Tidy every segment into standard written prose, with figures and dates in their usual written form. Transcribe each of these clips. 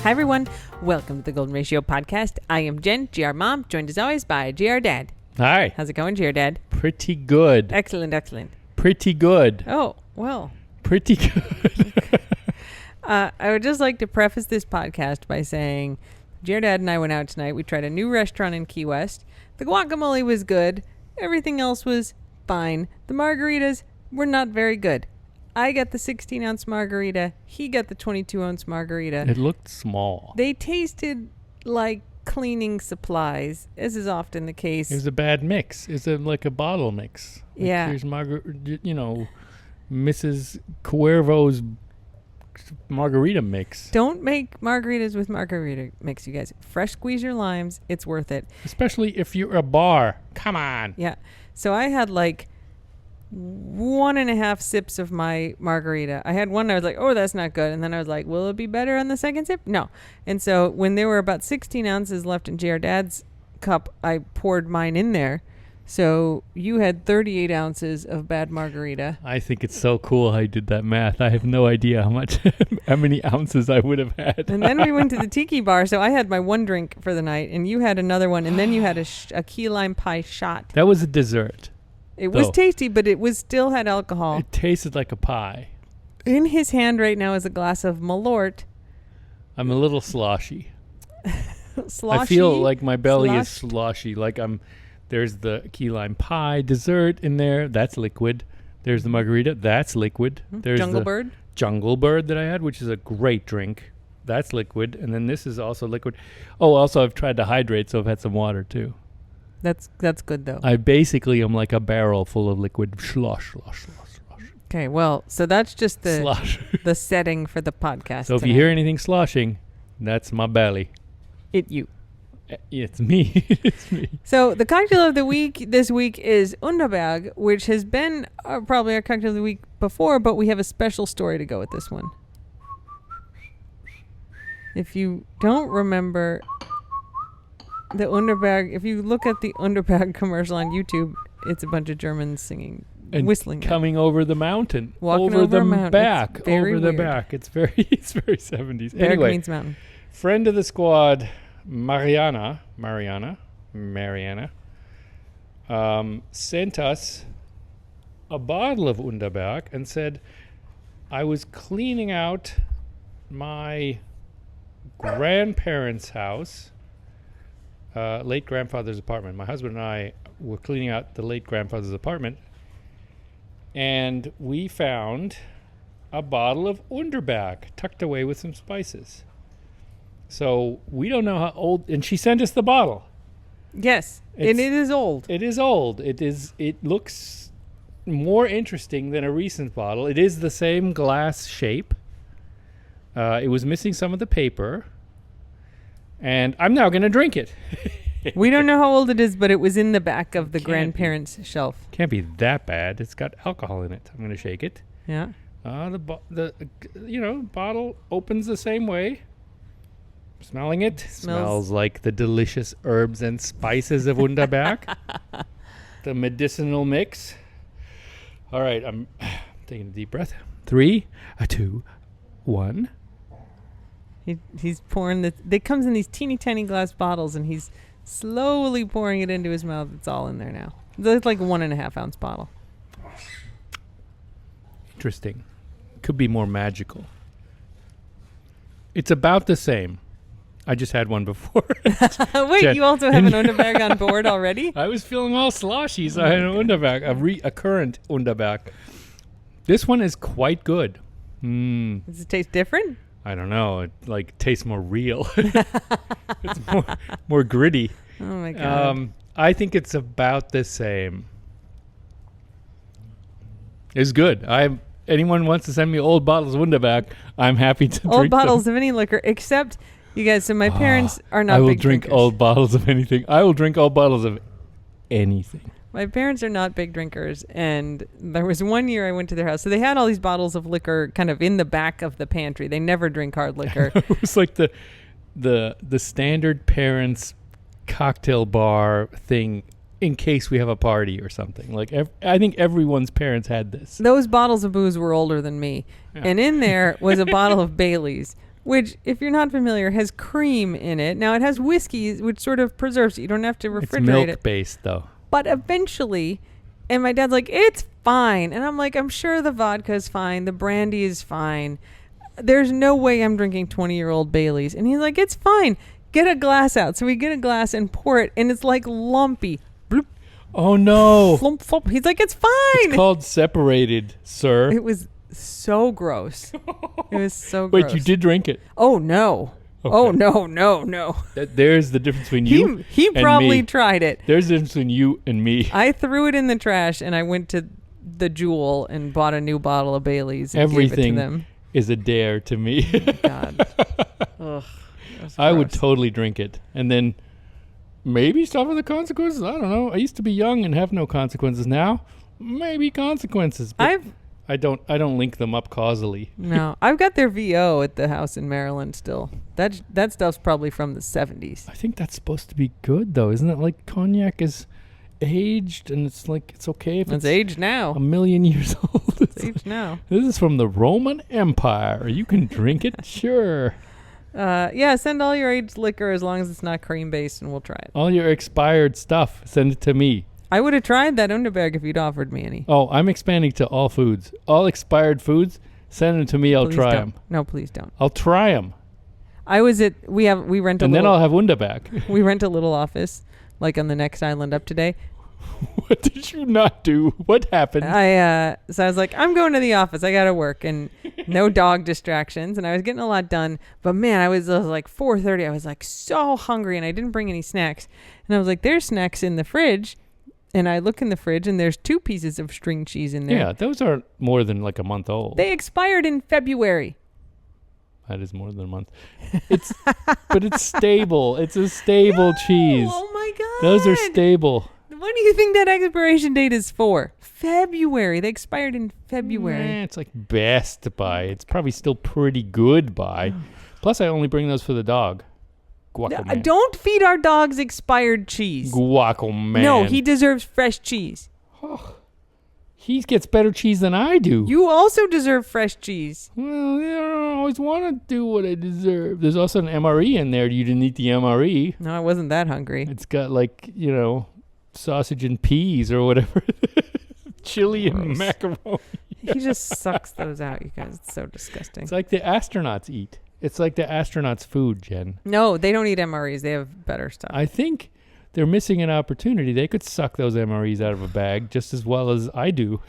Hi, everyone. Welcome to the Golden Ratio Podcast. I am Jen, GR Mom, joined as always by GR Dad. Hi. How's it going, GR Dad? Pretty good. Excellent, excellent. Pretty good. Oh, well. Pretty good. I would just like to preface this podcast by saying GR Dad and I went out tonight. We tried a new restaurant in Key West. The guacamole was good. Everything else was fine. The margaritas were not very good. I got the 16-ounce margarita. He got the 22-ounce margarita. It looked small. They tasted like cleaning supplies, as is often the case. It was a bad mix. It's like a bottle mix. Like Yeah. Here's Mrs. Cuervo's margarita mix. Don't make margaritas with margarita mix, you guys. Fresh squeeze your limes. It's worth it. Especially if you're a bar. Come on. Yeah. So I had like 1.5 sips of my margarita. I had one, I was like, oh, that's not good. And then I was like, will it be better on the second sip? No. And so when there were about 16 ounces left in JR Dad's cup, I poured mine in there. So you had 38 ounces of bad margarita. I think it's so cool how you did that math. I have no idea how many ounces I would have had. And then we went to the tiki bar. So I had my one drink for the night and you had another one. And then you had a key lime pie shot. That was a dessert. It was tasty, but it was still had alcohol. It tasted like a pie. In his hand right now is a glass of Malort. I'm a little sloshy. Sloshy? I feel like my belly is Sloshed? sloshy. Like there's the key lime pie dessert in there. That's liquid. There's the margarita. That's liquid. There's Jungle the Bird? Jungle Bird that I had, which is a great drink. That's liquid. And then this is also liquid. Oh, also I've tried to hydrate, so I've had some water too. That's good, though. I basically am like a barrel full of liquid slosh. Okay, well, so that's just Slosh. the setting for the podcast. So if you hear anything sloshing, that's my belly. It's me. It's me. So the cocktail of the week this week is Underberg, which has been probably our cocktail of the week before, but we have a special story to go with this one. If you don't remember the Underberg, if you look at the Underberg commercial on YouTube, it's a bunch of Germans singing, And whistling. Coming over the mountain. Walking over the a mountain. back. It's very Over the weird. back. It's very 70s. Berg Anyway, means mountain. friend of the squad, Mariana, sent us a bottle of Underberg and said, I was cleaning out my grandparents' house, late grandfather's apartment. My husband and I were cleaning out the late grandfather's apartment, and we found a bottle of Underberg tucked away with some spices. So we don't know how old, and she sent us the bottle. Yes, and it is old. It is old. It looks more interesting than a recent bottle. It is the same glass shape. It was missing some of the paper. And I'm now going to drink it. We don't know how old it is, but it was in the back of the Can't grandparents' shelf. Can't be that bad. It's got alcohol in it. I'm going to shake it. Yeah. The bottle opens the same way. Smelling it. Smells like the delicious herbs and spices of Underberg. The medicinal mix. All right, I'm taking a deep breath. 3, 2, 1. He's pouring it comes in these teeny tiny glass bottles, and he's slowly pouring it into his mouth. It's all in there now. It's like a 1.5 ounce bottle. Interesting. Could be more magical. It's about the same. I just had one before. Wait, Jen. you also have an Underberg on board already? I was feeling all sloshy, so I had an Underberg, a current Underberg. This one is quite good. Does it taste different? I don't know. It tastes more real. It's more gritty. Oh my God. I think it's about the same. It's good. Anyone wants to send me old bottles of Underberg, I'm happy to drink Old bottles them. of any liquor, except you guys. So my parents are not. I will big drink drinkers. old bottles of anything. I will drink old bottles of anything. My parents are not big drinkers, and there was one year I went to their house. So they had all these bottles of liquor kind of in the back of the pantry. They never drink hard liquor. It was like the standard parents cocktail bar thing in case we have a party or something. Like I think everyone's parents had this. Those bottles of booze were older than me. Yeah. And in there was a bottle of Bailey's, which, if you're not familiar, has cream in it. Now, it has whiskey, which sort of preserves it. You don't have to refrigerate It's milk-based, though. But eventually, and my dad's like, it's fine. And I'm like, I'm sure the vodka is fine. The brandy is fine. There's no way I'm drinking 20-year-old Bailey's. And he's like, it's fine. Get a glass out. So we get a glass and pour it, and it's like lumpy. Bloop. Oh, no. Flump, flump. He's like, it's fine. It's called separated, sir. It was so gross. It was so gross. Wait, you did drink it? Oh, no. Okay. Oh, no. There's the difference between you He and probably me. tried it. There's the difference between you and me. I threw it in the trash, and I went to the Jewel and bought a new bottle of Bailey's and gave it to them. Is a dare to me. God. Ugh, I would totally drink it and then maybe suffer the consequences. I don't know. I used to be young and have no consequences. Now, maybe consequences. But I don't link them up causally. No, I've got their VO at the house in Maryland still. That stuff's probably from the 70s. I think that's supposed to be good though, isn't it? Like cognac is aged and it's like it's okay if It's aged now. a million years old. It's aged now. This is from the Roman Empire. You can drink it, sure. Yeah, send all your aged liquor as long as it's not cream based, and we'll try it. All your expired stuff, send it to me. I would have tried that Underberg if you'd offered me any. Oh, I'm expanding to all foods. All expired foods, send them to me. I'll try them. No, please don't. I'll try them. I was at we rent a And little, then I'll have Underberg. we rent a little office like on the next island up today. What did you not do? What happened? So I was like, I'm going to the office. I got to work and no dog distractions. And I was getting a lot done. But man, it was like 4:30. I was like so hungry and I didn't bring any snacks. And I was like, there's snacks in the fridge. And I look in the fridge and there's 2 pieces of string cheese in there. Yeah, those aren't more than like a month old. They expired in February. That is more than a month. But it's stable. It's a stable cheese. Oh my God. Those are stable. What do you think that expiration date is for? February. They expired in February. It's like best by. It's probably still pretty good by. Plus, I only bring those for the dog. Guacamole. Don't feed our dogs expired cheese. Guacamole. No, he deserves fresh cheese. He gets better cheese than I do. You also deserve fresh cheese. Well, I don't always want to do what I deserve. There's also an MRE in there. You didn't eat the MRE. No, I wasn't that hungry. It's got like, sausage and peas or whatever. Chili Gross. and macaroni. He just sucks those out, you guys. It's so disgusting. It's like the astronauts eat. It's like the astronauts' food, Jen. No, they don't eat MREs. They have better stuff. I think they're missing an opportunity. They could suck those MREs out of a bag just as well as I do.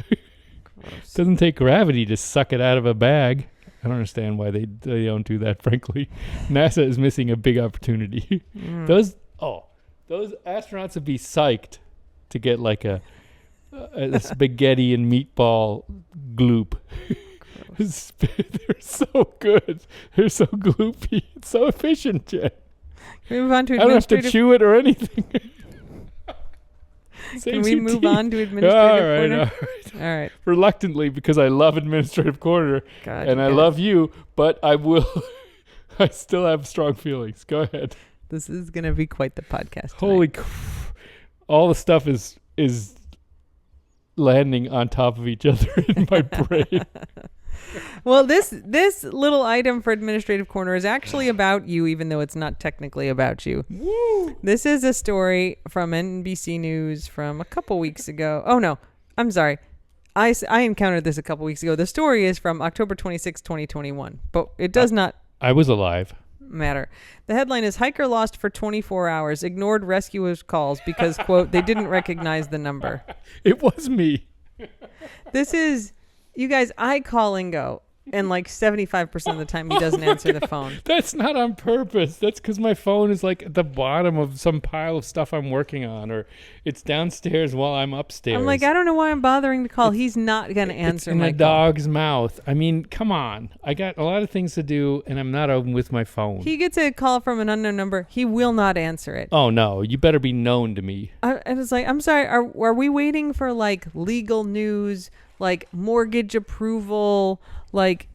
Gross. Doesn't take gravity to suck it out of a bag. I don't understand why they don't do that, frankly. NASA is missing a big opportunity. Those astronauts would be psyched to get like a spaghetti and meatball gloop. They're so good. They're so gloopy. It's so efficient, Jen. Can we move on to I don't have to chew it or anything. Can we move on to administrative corner? All right. Reluctantly, because I love administrative corner God, and I love you, but I will. I still have strong feelings. Go ahead. This is going to be quite the podcast. Holy all the stuff is landing on top of each other in my brain. Well, this little item for administrative corner is actually about you, even though it's not technically about you. Woo! This is a story from NBC News from a couple weeks ago. Oh, no. I'm sorry. I encountered this a couple weeks ago. The story is from October 26, 2021, but it does not I was alive. matter. The headline is Hiker Lost for 24 Hours, Ignored Rescuers' Calls because, quote, they didn't recognize the number. It was me. This is... You guys, I call Ingo, and like 75% of the time he doesn't answer the phone. That's not on purpose. That's because my phone is like at the bottom of some pile of stuff I'm working on, or it's downstairs while I'm upstairs. I'm like, I don't know why I'm bothering to call. He's not going to answer in my a dog's mouth. I mean, come on. I got a lot of things to do, and I'm not open with my phone. He gets a call from an unknown number. He will not answer it. Oh, no. You better be known to me. And it's like, I'm sorry, are we waiting for like legal news, like mortgage approval, like...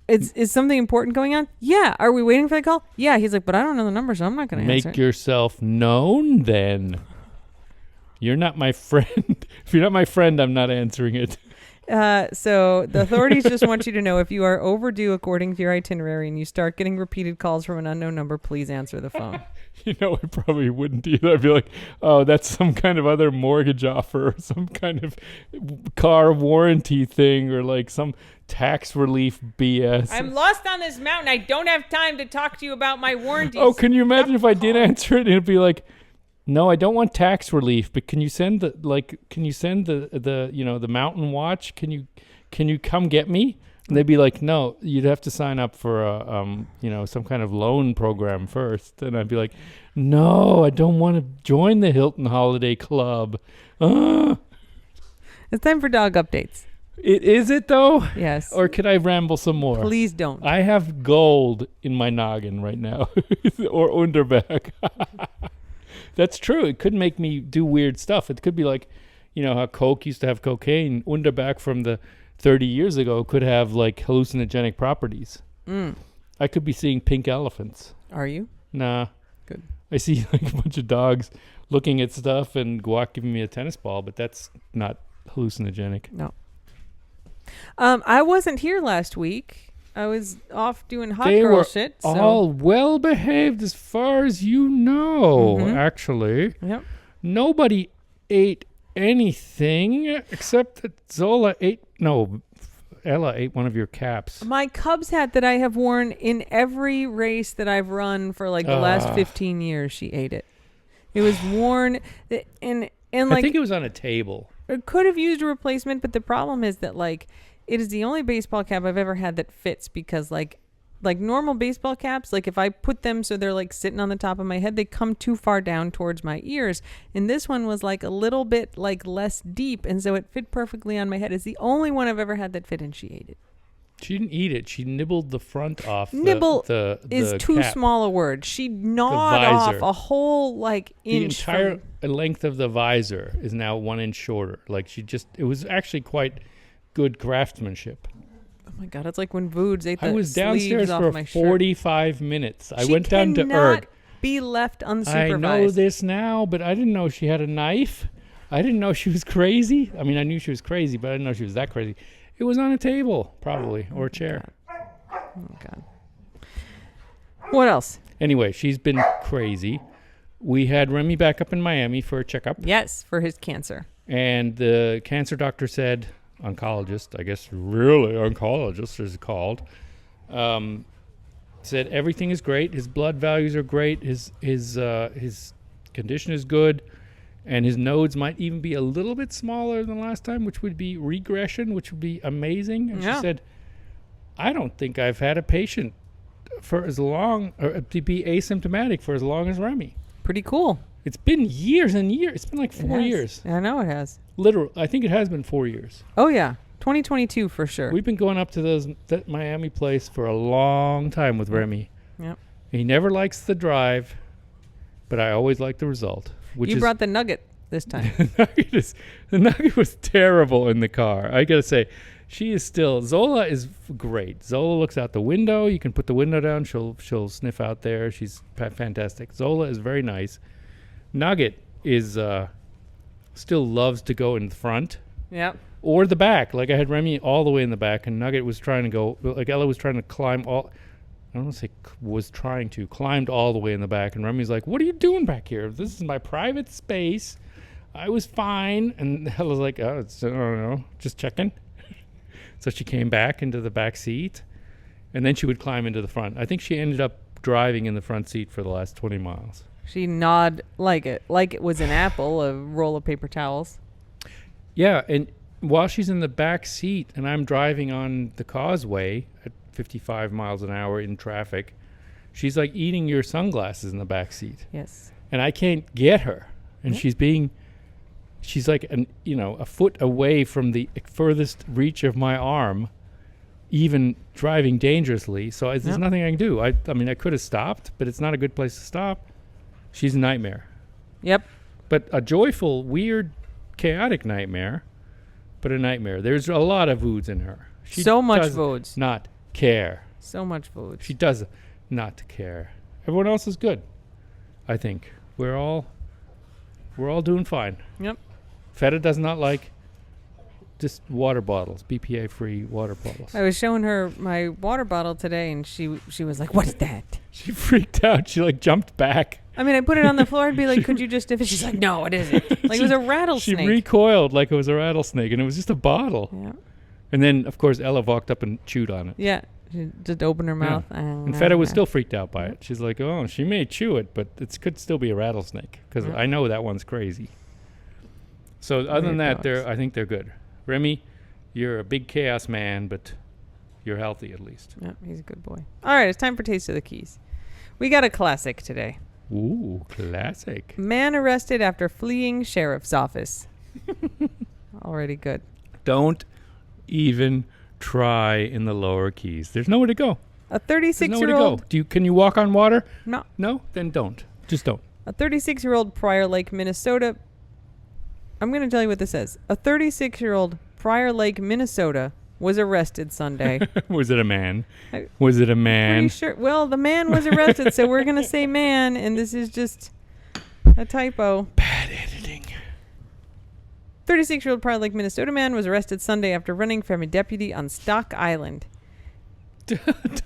Is something important going on? Yeah. Are we waiting for the call? Yeah. He's like, but I don't know the number, so I'm not going to answer. Make yourself known then. You're not my friend. If you're not my friend, I'm not answering it. So the authorities just want you to know if you are overdue according to your itinerary and you start getting repeated calls from an unknown number, please answer the phone. You know, I probably wouldn't either. I'd be like, oh, that's some kind of other mortgage offer or some kind of car warranty thing or like some tax relief BS. I'm lost on this mountain. I don't have time to talk to you about my warranties. Oh, can you imagine if I did answer it and it'd be like, no, I don't want tax relief, but can you send the the mountain watch? Can you come get me? And they'd be like, no, you'd have to sign up for a some kind of loan program first. And I'd be like, no, I don't want to join the Hilton Holiday Club. It's time for dog updates. Is it though? Yes. Or could I ramble some more? Please don't. I have gold in my noggin right now, or Underberg. That's true. It could make me do weird stuff. It could be like, how Coke used to have cocaine. Underberg from the 30 years ago could have like hallucinogenic properties. I could be seeing pink elephants. Are you? Nah. Good. I see like a bunch of dogs looking at stuff and Guac giving me a tennis ball, but that's not hallucinogenic. No. I wasn't here last week. I was off doing hot girl shit. They were all well behaved as far as you know, actually. Yep. Nobody ate anything except that Ella ate one of your caps. My Cubs hat that I have worn in every race that I've run for like the last 15 years, she ate it. It was worn and like, I think it was on a table. It could have used a replacement, but the problem is that like it is the only baseball cap I've ever had that fits because like normal baseball caps, like if I put them so they're like sitting on the top of my head, they come too far down towards my ears. And this one was like a little bit like less deep, and so it fit perfectly on my head. It's the only one I've ever had that fit, and she ate it. She didn't eat it. She nibbled the front off. Nibble is too cap. small a word. She gnawed off a whole like inch. The entire length of the visor is now 1 inch shorter. Like it was actually quite good craftsmanship. Oh my God, it's like when Voods ate the I was downstairs off for my 45 minutes. I she went down to Erg. Cannot be left unsupervised. I know this now, but I didn't know she had a knife. I didn't know she was crazy. I mean, I knew she was crazy, but I didn't know she was that crazy. It was on a table, probably, or a chair. Oh, God. What else? Anyway, she's been crazy. We had Remy back up in Miami for a checkup. Yes, for his cancer. And the cancer doctor said, oncologist, I guess really oncologist is called, said everything is great. His blood values are great. His condition is good. And his nodes might even be a little bit smaller than last time, which would be regression, which would be amazing. And she said, I don't think I've had a patient for as long, or to be asymptomatic for as long as Remy. Pretty cool. It's been years and years. It's been like 4 years. I know it has. Literally, I think it has been 4 years. Oh, yeah. 2022 for sure. We've been going up to that Miami place for a long time with Remy. Yep. He never likes the drive, but I always like the result. You brought the Nugget this time. The Nugget was terrible in the car. I gotta say, she is still. Zola is great. Zola looks out the window. You can put the window down. She'll sniff out there. She's fantastic. Zola is very nice. Nugget is still loves to go in the front. Yep. Or the back. Like I had Remy all the way in the back, and Nugget was trying to go. Like Ella was trying to climb all. I don't want to say climbed all the way in the back. And Remy's like, what are you doing back here? This is my private space. I was fine. And Ella's like, I don't know, just checking. So she came back into the back seat. And then she would climb into the front. I think she ended up driving in the front seat for the last 20 miles. She gnawed like it was an apple, a roll of paper towels. Yeah, and while she's in the back seat and I'm driving on the causeway at 55 miles an hour in traffic, she's like eating your sunglasses in the back seat. Yes. And I can't get her. And she's like a foot away from the furthest reach of my arm, even driving dangerously. So there's nothing I can do. I mean, I could have stopped, but it's not a good place to stop. She's a nightmare. Yep. But a joyful, weird, chaotic nightmare, but a nightmare. There's a lot of Voods in her. She so much does Voods. not care. So much Voods. She does not care. Everyone else is good, I think. We're all We're all doing fine. Yep. Feta does not like just water bottles, BPA-free water bottles. I was showing her my water bottle today, and she was like, "What is that?" She freaked out. She like jumped back. I mean, I put it on the floor. I'd be like, "Could you just?" She's like, "No, it isn't." Like it was a rattlesnake. She recoiled like it was a rattlesnake, and it was just a bottle. Yeah. And then, of course, Ella walked up and chewed on it. Yeah. She just opened her mouth. And Feta was still freaked out by it. She's like, "Oh, she may chew it, but it could still be a rattlesnake because I know that one's crazy." So other than that, I think they're good. Remy, you're a big chaos man, but you're healthy at least. Yeah, he's a good boy. All right, it's time for Taste of the Keys. We got a classic today. Ooh, classic. Man arrested after fleeing sheriff's office. Already good. Don't even try in the lower keys. There's nowhere to go. A 36-year-old... There's nowhere to go. Can you walk on water? No. No? Then don't. Just don't. A 36-year-old Prior Lake, Minnesota... I'm going to tell you what this says. A 36-year-old Prior Lake, Minnesota was arrested Sunday. Was it a man? Was it a man? Pretty sure. Well, the man was arrested, so we're going to say man, and this is just a typo. Bad editing. 36-year-old Prior Lake, Minnesota man was arrested Sunday after running from a deputy on Stock Island.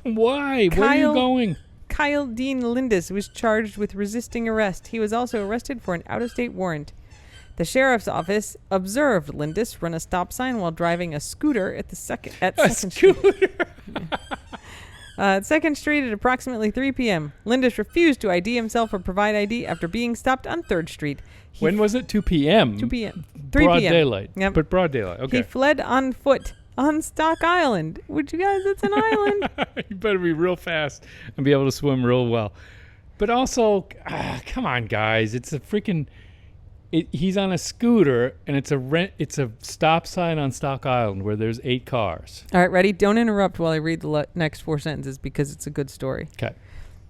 Why? Where are you going? Kyle Dean Lindis was charged with resisting arrest. He was also arrested for an out-of-state warrant. The sheriff's office observed Lindis run a stop sign while driving a scooter at Second Street. At 2nd Street at approximately 3 p.m. Lindis refused to ID himself or provide ID after being stopped on 3rd Street. When was it? 2 p.m.? 2 p.m. 3 broad p.m. daylight. Yep. But broad daylight. Okay. He fled on foot on Stock Island. Would you guys, it's an island. You better be real fast and be able to swim real well. But also, come on, guys. It's a freaking... he's on a scooter, and it's a stop sign on Stock Island where there's 8 cars. All right, ready? Don't interrupt while I read the next 4 sentences because it's a good story. Okay.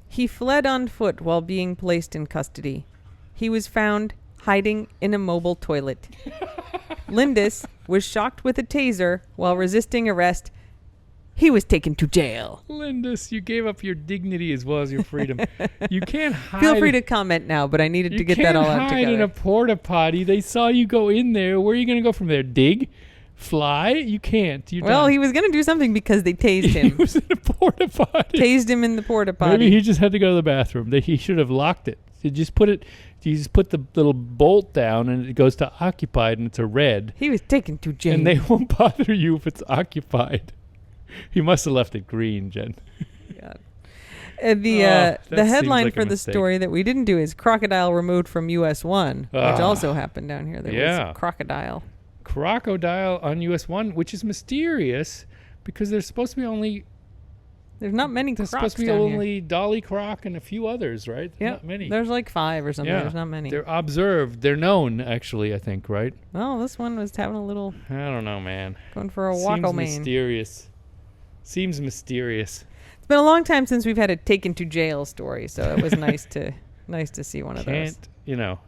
He fled on foot while being placed in custody. He was found hiding in a mobile toilet. Lindis was shocked with a taser while resisting arrest. He was taken to jail. Lindis, you gave up your dignity as well as your freedom. You can't hide. Feel free to comment now, but I needed to get that all out together. You can't hide in a porta potty. They saw you go in there. Where are you going to go from there? Dig? Fly? You can't. You're done. He was going to do something because they tased him. He was in a porta potty. Tased him in the porta potty. Maybe he just had to go to the bathroom. He should have locked it. You just put the little bolt down and it goes to occupied and it's a red. He was taken to jail. And they won't bother you if it's occupied. He must have left it green, Jen. God. The headline like for the story that we didn't do is crocodile removed from US 1, which also happened down here. There was a crocodile. Crocodile on US 1, which is mysterious because there's supposed to be only... There's not many crocs down here. There's supposed to be only Dolly Croc and a few others, right? Yeah, not many. There's like 5 or something. Yeah. There's not many. They're observed. They're known, actually, I think, right? Well, this one was having a little... I don't know, man. Going for a wacko man. Seems mysterious. It's been a long time since we've had a taken to jail story, so it was nice to see one of those.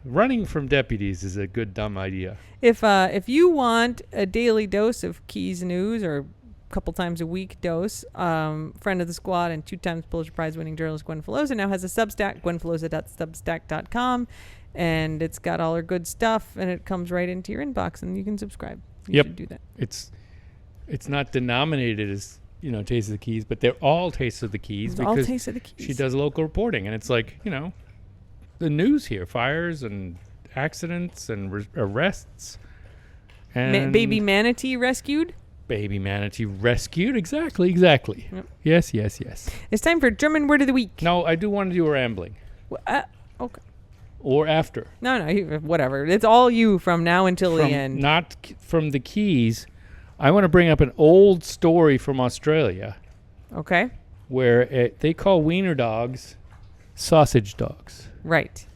Running from deputies is a good dumb idea. If you want a daily dose of Keys news or a couple times a week dose, friend of the squad and 2 times Pulitzer Prize winning journalist Gwen Filosa now has a Substack, gwenfilosa.substack.com, and it's got all her good stuff, and it comes right into your inbox, and you can subscribe. You should do that. It's not denominated as Taste of the Keys, but they're all Taste of the Keys because all Taste of the Keys. She does local reporting, and it's like the news here: fires and accidents and arrests. And baby manatee rescued. Baby manatee rescued. Exactly. Yep. Yes. It's time for German word of the week. No, I do want to do a rambling. Okay. Or after. No, whatever. It's all you from now until the end. Not from the Keys. I want to bring up an old story from Australia. Okay. Where they call wiener dogs sausage dogs. Right.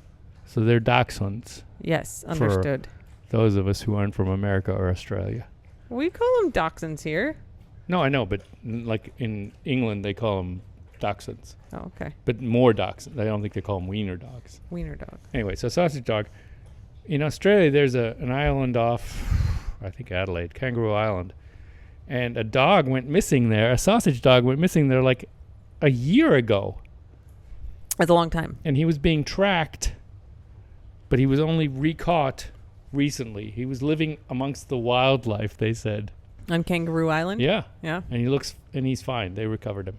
So they're dachshunds. Yes, understood. For those of us who aren't from America or Australia. We call them dachshunds here. No, I know, but like in England they call them dachshunds. Oh, okay. But more dachshunds. I don't think they call them wiener dogs. Wiener dog. Anyway, so sausage dog. In Australia, there's an island off... I think Adelaide, Kangaroo Island. And a dog went missing there. A sausage dog went missing there like a year ago. That's a long time. And he was being tracked but he was only recaught recently. He was living amongst the wildlife, they said. On Kangaroo Island? Yeah. Yeah. And he's fine. They recovered him.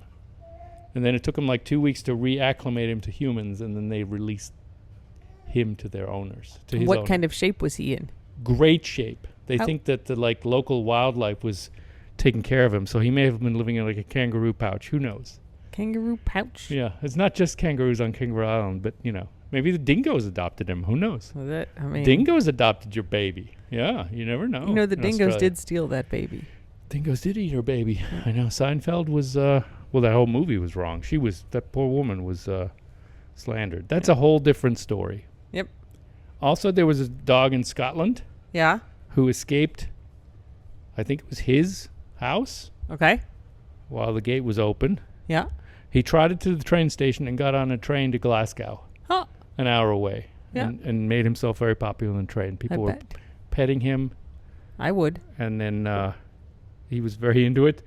And then it took him like 2 weeks to reacclimate him to humans, and then they released him to their owners. To his What owner. kind of shape was he in? Great shape. They How- think that the like local wildlife was taking care of him, so he may have been living in like a kangaroo pouch. Who knows? Kangaroo pouch? Yeah, it's not just kangaroos on Kangaroo Island, but maybe the dingoes adopted him. Who knows? Was it? I mean, Dingoes adopted your baby. Yeah, you never know. the in dingoes Australia. did steal that baby. Dingoes did eat her baby. I know. Seinfeld was that whole movie was wrong. That poor woman was slandered. That's a whole different story. Yep. Also, there was a dog in Scotland Yeah. who escaped. I think it was his house Okay. while the gate was open. Yeah. He trotted to the train station and got on a train to Glasgow, Oh, an hour away, Yeah. and made himself very popular on the train. I People were bet. petting him, I would. and then he was very into it.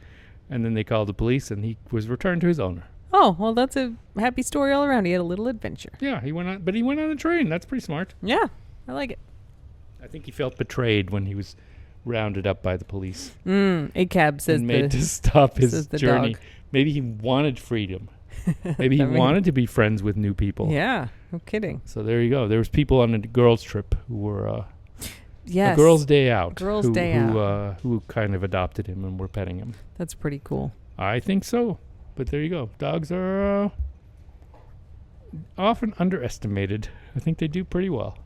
And then they called the police, and he was returned to his owner. Oh, well, that's a happy story all around. He had a little adventure. Yeah, he went on the train. That's pretty smart. Yeah. I like it. I think he felt betrayed when he was rounded up by the police ACAB says and made to stop his says the journey. dog. Maybe he wanted freedom. Maybe he wanted to be friends with new people. Yeah. No kidding. So there you go. There was people on a girls' trip who were Yes. a girls' day out. Girls' who, day who kind of adopted him and were petting him. That's pretty cool. I think so. But there you go. Dogs are often underestimated. I think they do pretty well.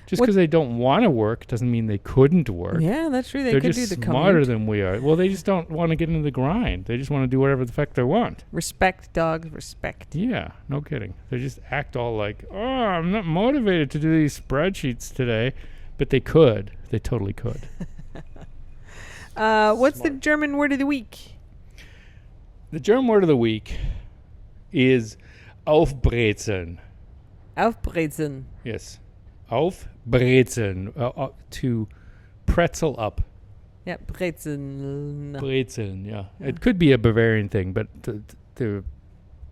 Just What- because they don't want to work doesn't mean they couldn't work. Yeah, that's true. They They're could just do the smarter commute. than we are. Well, they just don't want to get into the grind. They just want to do whatever the fuck they want. Respect, dogs. Respect. Yeah, no kidding. They just act all like, oh, I'm not motivated to do these spreadsheets today. But they could. They totally could. What's the German word of the week? The German word of the week is aufbrezeln. Aufbrezeln. Yes. Aufbrezeln. To pretzel up. Yeah, brezeln. Brezeln, yeah. It could be a Bavarian thing, but the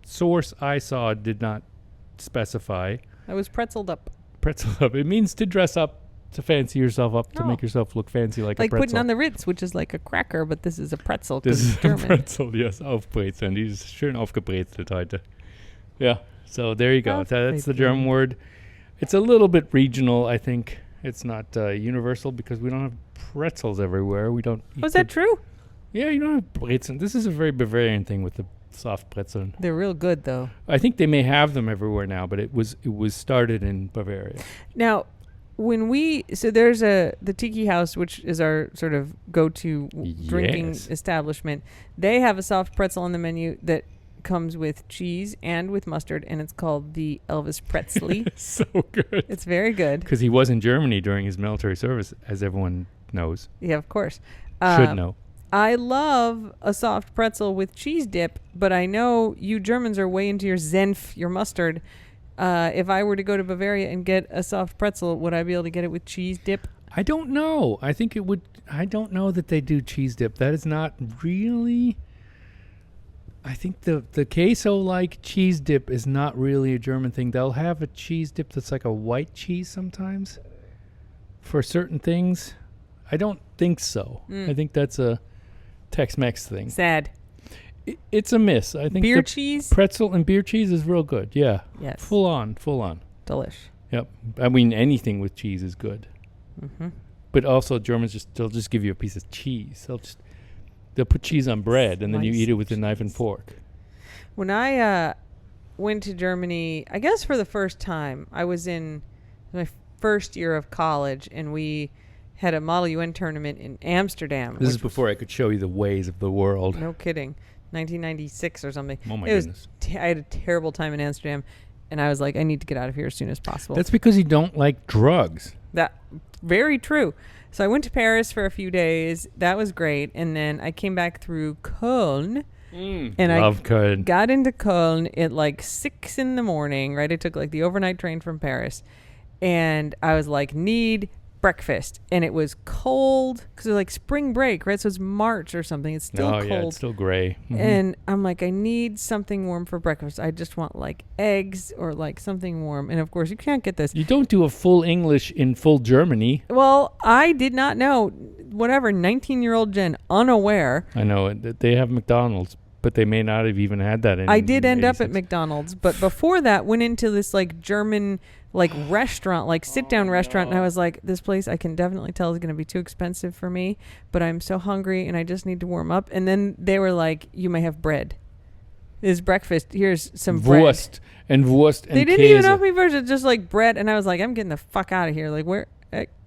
source I saw did not specify. I was pretzeled up. Pretzel up. It means to dress up, to fancy yourself up, to Oh. make yourself look fancy like a Like pretzel. putting on the Ritz, which is like a cracker, but this is a pretzel This because is it's a German. pretzel, yes. Aufbrezeln. Die ist schön aufgebrezelt heute. Yeah. So there you go. That's the German word. It's a little bit regional, I think. It's not universal because we don't have pretzels everywhere. We don't. Was that true? Yeah, you don't have brezeln. This is a very Bavarian thing with the soft brezeln. They're real good, though. I think they may have them everywhere now, but it was started in Bavaria. Now, there's the Tiki House, which is our sort of go-to drinking Yes. establishment. They have a soft pretzel on the menu that comes with cheese and with mustard, and it's called the Elvis Pretzely. So good. It's very good. Because he was in Germany during his military service, as everyone knows. Yeah, of course. Should know. I love a soft pretzel with cheese dip, but I know you Germans are way into your Senf, your mustard. If I were to go to Bavaria and get a soft pretzel, would I be able to get it with cheese dip? I don't know. I think it would. I don't know that they do cheese dip. That is not really. I think the queso-like cheese dip is not really a German thing. They'll have a cheese dip that's like a white cheese sometimes for certain things. I don't think so. I think that's a Tex-Mex thing. Sad. It's a miss. I think Beer the cheese? pretzel and beer cheese is real good. Yeah. Yes. Full on. Delish. Yep. I mean, anything with cheese is good. Mm-hmm. But also Germans they'll just give you a piece of cheese. They'll put cheese on bread and then you Slice eat it of with a knife and cheese. fork. When I went to Germany, I guess for the first time, I was in my first year of college, and we had a Model UN tournament in Amsterdam. This is which before I could show you the ways of the world. was, no kidding, 1996 or something. Oh my It was goodness. I had a terrible time in Amsterdam, and I was like, I need to get out of here as soon as possible. That's because you don't like drugs. That very true. So I went to Paris for a few days. That was great, and then I came back through Cologne. And Love Köln. got into Cologne at like 6 a.m, right? I took like the overnight train from Paris, and I was like, need breakfast, and it was cold because it was like spring break, right? So it's March or something. It's still cold. Yeah, it's still gray. Mm-hmm. And I'm like, I need something warm for breakfast. I just want like eggs or like something warm. And of course, you can't get this. You don't do a full English in full Germany. Well, I did not know. Whatever, 19-year-old Jen, unaware. I know they have McDonald's, but they may not have even had that. I did end up at McDonald's, but before that, went into this like German like restaurant, like sit-down restaurant, and I was like, this place I can definitely tell is going to be too expensive for me, but I'm so hungry and I just need to warm up. And then they were like, you may have bread. This is breakfast. Here's some Wurst bread. Wurst and they didn't Käse. even offer me bread, just like bread. And I was like, I'm getting the fuck out of here. Like, where?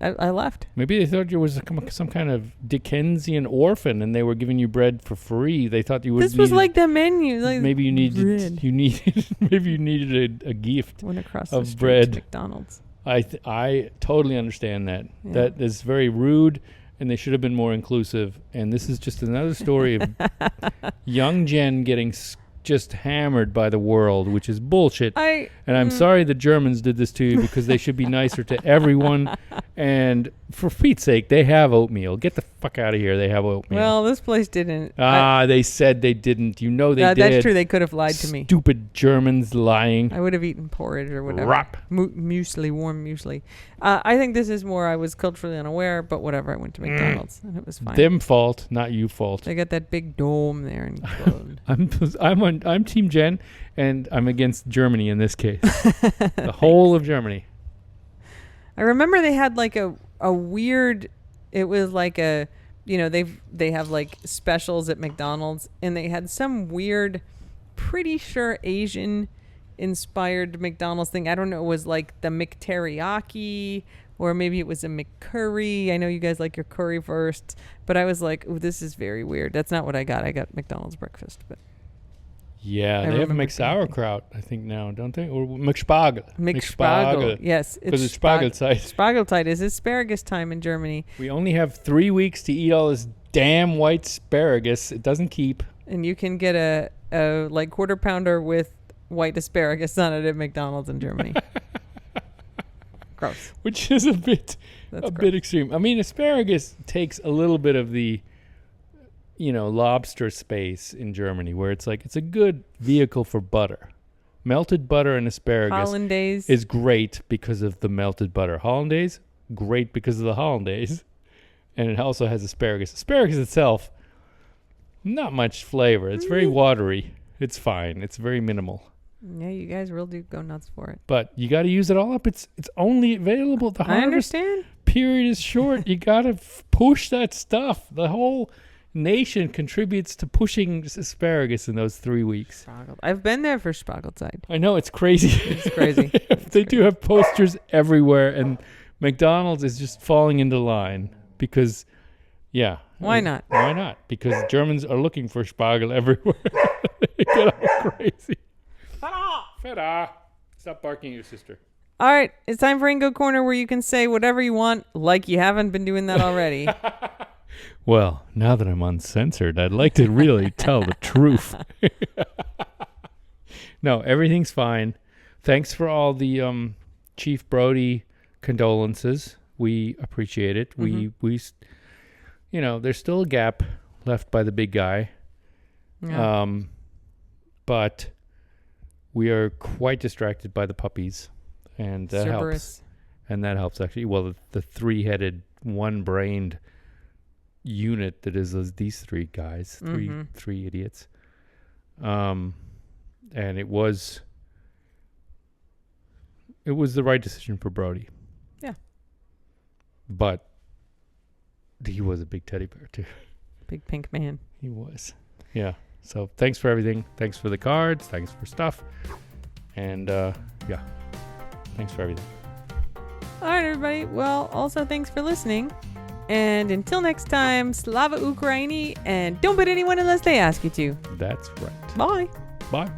I left. Maybe they thought you was some kind of Dickensian orphan, and they were giving you bread for free. They thought you would. This was like the menu. Like maybe you needed bread. Maybe you needed a gift Went across of the street bread. to McDonald's. I totally understand that. Yeah. That is very rude, and they should have been more inclusive. And this is just another story of young Jen getting just hammered by the world, which is bullshit. And I'm sorry the Germans did this to you, because they should be nicer to everyone. And for Pete's sake, they have oatmeal. Get the fuck out of here. They have oatmeal. Well, this place didn't. They said they didn't. You know they did. That's true. They could have lied to me. Stupid Germans lying. I would have eaten porridge or whatever. Rap. Muesli, warm muesli. I think this is more I was culturally unaware, but whatever. I went to McDonald's and it was fine. Them fault, not you fault. They got that big dome there. And I'm Team Jen, and I'm against Germany in this case. The whole of Germany. I remember they had like a weird. It was like a, they have like specials at McDonald's, and they had some weird, pretty sure Asian inspired McDonald's thing. I don't know. It was like the McTeriyaki, or maybe it was a McCurry. I know you guys like your curry first, but I was like, oh, this is very weird. That's not what I got. I got McDonald's breakfast, but. Yeah, they have a McSauerkraut, I think, now, don't they? Or McSpargel. McSpargel, yes. Because it's Spargelzeit. Spargelzeit is asparagus time in Germany. We only have 3 weeks to eat all this damn white asparagus. It doesn't keep. And you can get a like quarter pounder with white asparagus on it at McDonald's in Germany. Gross. Which is a bit extreme. I mean, asparagus takes a little bit of the lobster space in Germany, where it's like it's a good vehicle for butter. Melted butter and asparagus Hollandaise is great because of the melted butter. Hollandaise, great because of the Hollandaise. And it also has asparagus. Asparagus itself, not much flavor. It's very watery. It's fine. It's very minimal. Yeah, you guys really do go nuts for it. But you got to use it all up. It's only available. The harvest period is short. You got to push that stuff. The whole nation contributes to pushing asparagus in those 3 weeks. I've been there for Spargelzeit. I know, it's crazy. It's crazy. They do have posters everywhere, and McDonald's is just falling into line because, why not? Why not? Because Germans are looking for Spargel everywhere. They get all crazy. Feta! Stop barking at your sister. All right, it's time for Ingo Corner, where you can say whatever you want, like you haven't been doing that already. Well, now that I'm uncensored, I'd like to really tell the truth. No, everything's fine. Thanks for all the Chief Brody condolences. We appreciate it. Mm-hmm. We there's still a gap left by the big guy. Yeah. But we are quite distracted by the puppies, and that helps. And that helps, actually. Well, the three-headed, one-brained unit that is these three guys, three idiots. And it was the right decision for Brody. Yeah. But he was a big teddy bear too. Big pink man. He was. Yeah. So thanks for everything. Thanks for the cards. Thanks for stuff. And thanks for everything. All right, everybody. Well, also thanks for listening. And until next time, Slava Ukraini, and don't bet anyone unless they ask you to. That's right. Bye. Bye.